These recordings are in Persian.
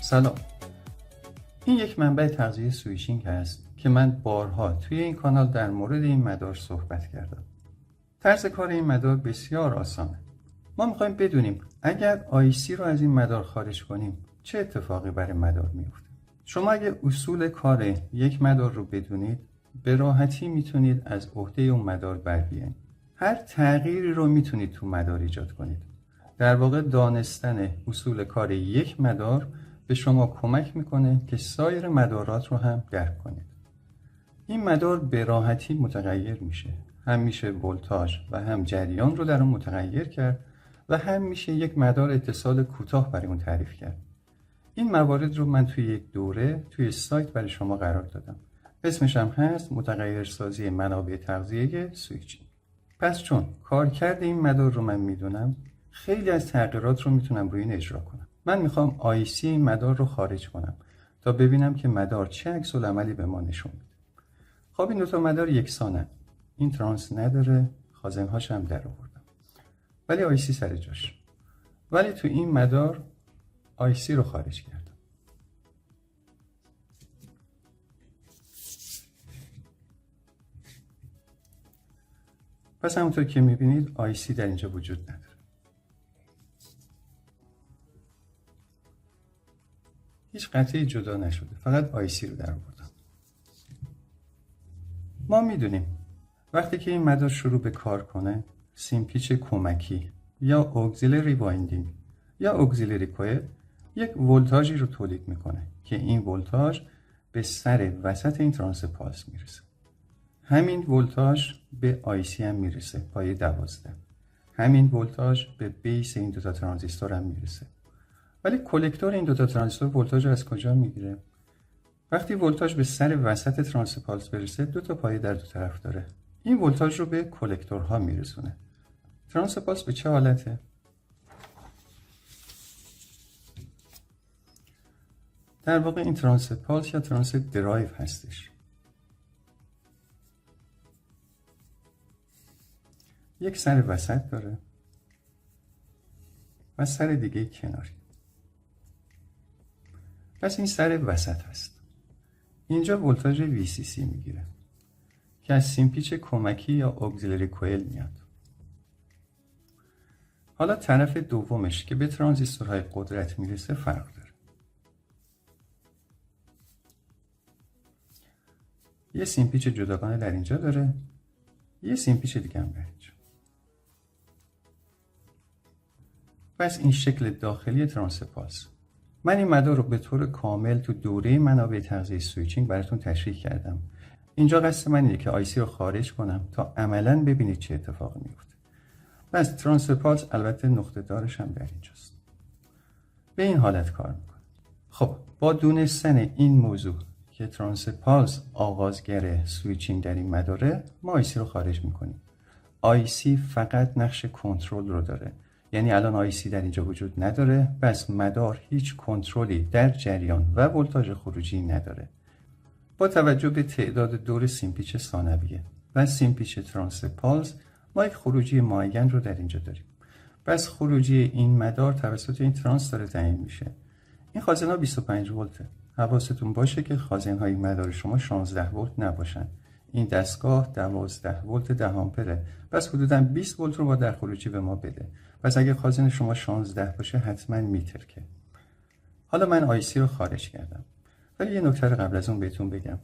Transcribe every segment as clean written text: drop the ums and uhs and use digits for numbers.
سلام. این یک منبع تغذیه سویچینگ هست که من بارها توی این کانال در مورد این مدار صحبت کردم. طرز کار این مدار بسیار آسانه. ما میخوایم بدونیم اگر آیسی رو از این مدار خارج کنیم چه اتفاقی برای مدار میفته. شما اگه اصول کار یک مدار رو بدونید به راحتی میتونید از عهده اون مدار بر بیاین. هر تغییری رو میتونید تو مدار ایجاد کنید. در واقع دانستن اصول کار یک مدار به شما کمک میکنه که سایر مدارات رو هم درک کنید. این مدار به راحتی متغیر میشه. هم میشه ولتاژ و هم جریان رو در اون متغیر کرد و هم میشه یک مدار اتصال کوتاه برای اون تعریف کرد. این موارد رو من توی یک دوره توی سایت برای شما قرار دادم. اسمش هم هست متغیرسازی منابع تغذیه سویچینگ. پس چون کارکرد این مدار رو من میدونم، خیلی از تغییرات رو میتونم روی این اجرا کنم. من میخوام آیسی این مدار رو خارج کنم تا ببینم که مدار چه عکس العملی به ما نشون میده. خب این دوتا مدار یکسانن. این ترانس نداره، خازنهاش هم در آوردم. ولی آیسی سر جاش. ولی تو این مدار آیسی رو خارج کردم. پس همونطور که میبینید آیسی در اینجا وجود نداره. هیچ قطعی جدا نشده، فقط آیسی رو در آوردم. ما میدونیم وقتی که این مدار شروع به کار کنه، سیمپیچ کمکی یا اوگزیلری وایندینگ یا اوگزیلری کوئل یک ولتاژی رو تولید میکنه که این ولتاژ به سر وسط این ترانس پالس میرسه. همین ولتاژ به آیسی هم میرسه، پایه 12. همین ولتاژ به بیس این دوتا ترانزیستور هم میرسه. ولی کلکتور این دوتا ترانزیستور ولتاژ رو از کجا میگیره؟ وقتی ولتاژ به سر وسط ترانس پالس برسه، دو تا پایه در دو طرف داره. این ولتاژ رو به کلکتورها میرسونه. ترانس پالس به چه حالته؟ در واقع این ترانس پالس یا ترانس درایو هستش. یک سر وسط داره و سر دیگه کناری. پس این سر وسط هست. اینجا ولتاژ VCC میگیره که از سیمپیچ کمکی یا اوگزیلری کوئل میاد. حالا طرف دومش که به ترانزیستورهای قدرت میرسه فرق داره. یه سیمپیچ جداگانه در اینجا داره، یه سیمپیچ دیگه هم در اینجا. پس این شکل داخلی ترانس پالس. من این مدار رو به طور کامل تو دوره منابع تغذیه سویچینگ براتون تشریح کردم. اینجا قصد من اینه که آیسی رو خارج کنم تا عملاً ببینید چه اتفاقی میفته. پس ترانس پالس البته نقطه دارش هم در اینجاست. به این حالت کار میکنه. خب با دونستن این موضوع که ترانس پالس آغازگر سویچینگ در این مداره، ما آیسی رو خارج میکنیم. آیسی فقط نقش کنترل رو داره. یعنی الان آیسی در اینجا وجود نداره، پس مدار هیچ کنترلی در جریان و ولتاژ خروجی نداره. با توجه به تعداد دور سیمپیچ ثانویه و سیمپیچ ترانس پالس، ما یک خروجی معین رو در اینجا داریم. پس خروجی این مدار توسط این ترانس داره تعیین میشه. این خازن‌ها 25 ولته. حواستون باشه که خازن‌های مدار شما 16 ولت نباشن. این دستگاه 12 ولت 10 آمپره. پس حدوداً 20 ولت رو با در خروجی به ما بده. پس اگه خازن شما 16 باشه حتما میترکه. حالا من آیسی رو خارج کردم. ولی یه نکته قبل از اون بهتون بگم.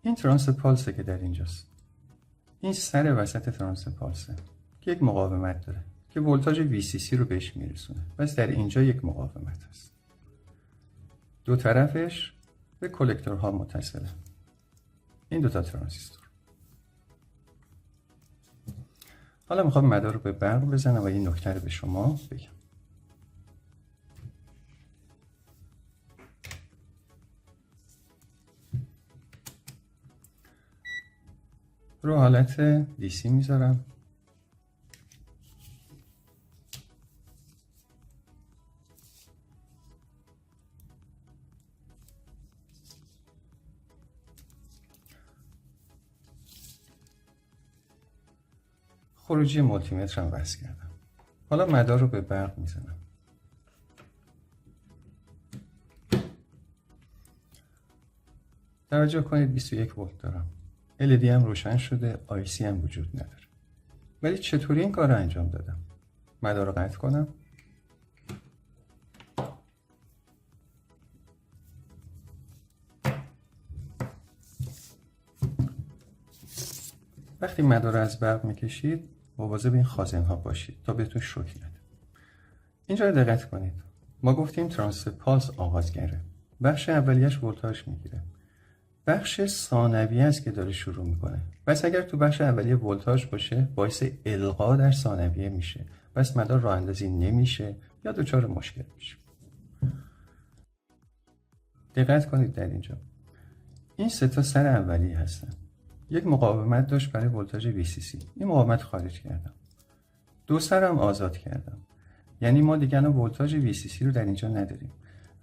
این ترانس پالسه که در اینجاست. این سر وسط ترانس پالسه که یک مقاومت داره که ولتاژ VCC رو بهش میرسونه. پس در اینجا یک مقاومت هست. دو طرفش به کلکتورها متصله. این دوتا ترانزیستور. حالا میخوام مدار رو به برق بزنم و این نکته رو به شما بگم. رو حالت دیسی میذارم. خروجی مولتیمتر هم وصل کردم. حالا مدار رو به برق میزنم. توجه کنید 21 ولت دارم. LED هم روشن شده، IC هم وجود نداره. ولی چطوری این کار رو انجام دادم؟ مدار رو قطع کنم. وقتی مدار رو از برق میکشید مواظب این خازن ها باشید تا بهتون شوک نده. اینجا رو دقت کنید. ما گفتیم ترانس پالس آغازگره. بخش اولیش ولتاژ میگیره. بخش ثانویه است که داره شروع میکنه. پس اگر تو بخش اولیه ولتاژ باشه باعث القا در ثانویه میشه. پس مدار راه اندازی نمیشه یا دچار مشکل میشه. دقت کنید در اینجا. این سه تا سر اولیه هستن. یک مقاومت داشت برای ولتاژ VCC. این مقاومت خارج کردم. دو سرم آزاد کردم. یعنی ما دیگه ولتاژ VCC رو در اینجا نداریم.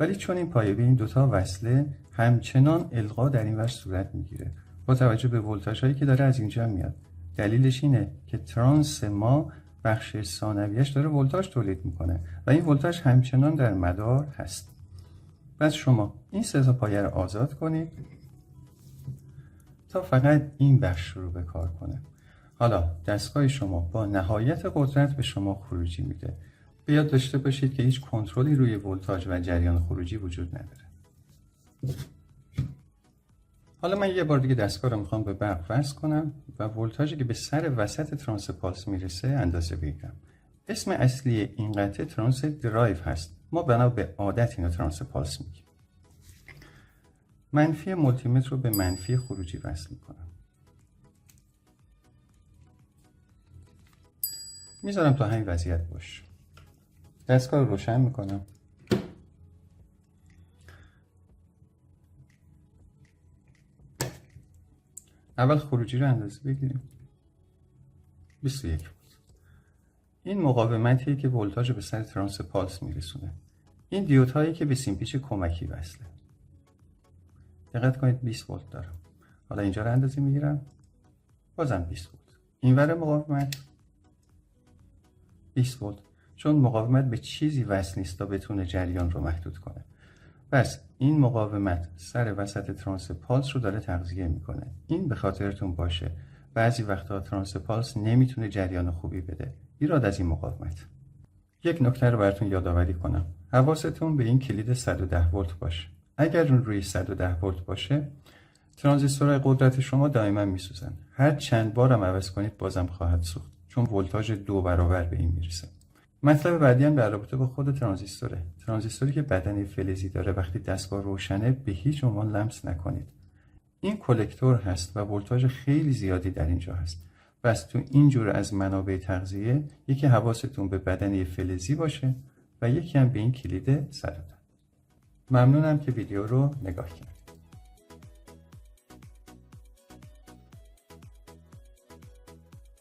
ولی چون این پایه به این دوتا وصله همچنان القا در این ور صورت میگیره با توجه به ولتاژ هایی که داره از اینجا میاد. دلیلش اینه که ترانس ما بخش ثانویه‌اش داره ولتاژ تولید میکنه و این ولتاژ همچنان در مدار هست. پس شما این سه تا پایه رو آزاد کنید تا فقط این بخش شروع به کار کنه. حالا دستگاه شما با نهایت قدرت به شما خروجی میده. به یاد داشته باشید که هیچ کنترلی روی ولتاژ و جریان خروجی وجود نداره. حالا من یه بار دیگه دستگاه رو میخوام به برق وصل کنم و ولتاژی که به سر وسط ترانس پالس میرسه اندازه بگیرم. اسم اصلی این قطعه ترانس درایو هست. ما بنا به عادت اینو ترانس پالس میگیم. منفی مولتیمتر رو به منفی خروجی وصل میکنم. میذارم تا همین وضعیت باشه. دستگاه رو روشن میکنم. اول خروجی رو اندازه بگیریم. 21 ولت. این مقاومتیه که ولتاژ به سر ترانس پالس میرسونه. این دیودهایی که به سیمپیچ کمکی وصله. دقت کنید 20 ولت دارم. حالا اینجا رو اندازه میگیرم. بازم 20 ولت. این ور مقاومت 20 ولت. چون مقاومت به چیزی وصل نیست تا بتونه جریان رو محدود کنه. پس این مقاومت سر وسط ترانس پالس رو داره تغذیه میکنه. این به خاطرتون باشه. بعضی وقتا ترانس پالس نمیتونه جریان خوبی بده. ایراد از این مقاومت. یک نکته رو براتون یادآوری کنم. حواستون به این کلید 110 ولت باشه. اگر اون روی 110 ولت باشه، ترانزیستورهای قدرت شما دائما میسوزن. هر چند بارم عوض کنید بازم خواهد سوخت. چون ولتاژ 2 برابر به این میرسه. مطلب بعدی هم در رابطه با خود ترانزیستوره. ترانزیستوری که بدنه فلزی داره وقتی دستگاه روشنه به هیچ عنوان لمس نکنید. این کلکتور هست و ولتاژ خیلی زیادی در اینجا هست. پس تو اینجور از منابع تغذیه یکی حواستون به بدنه فلزی باشه و یکی هم به این کلید 110. ممنونم که ویدیو رو نگاه کردید.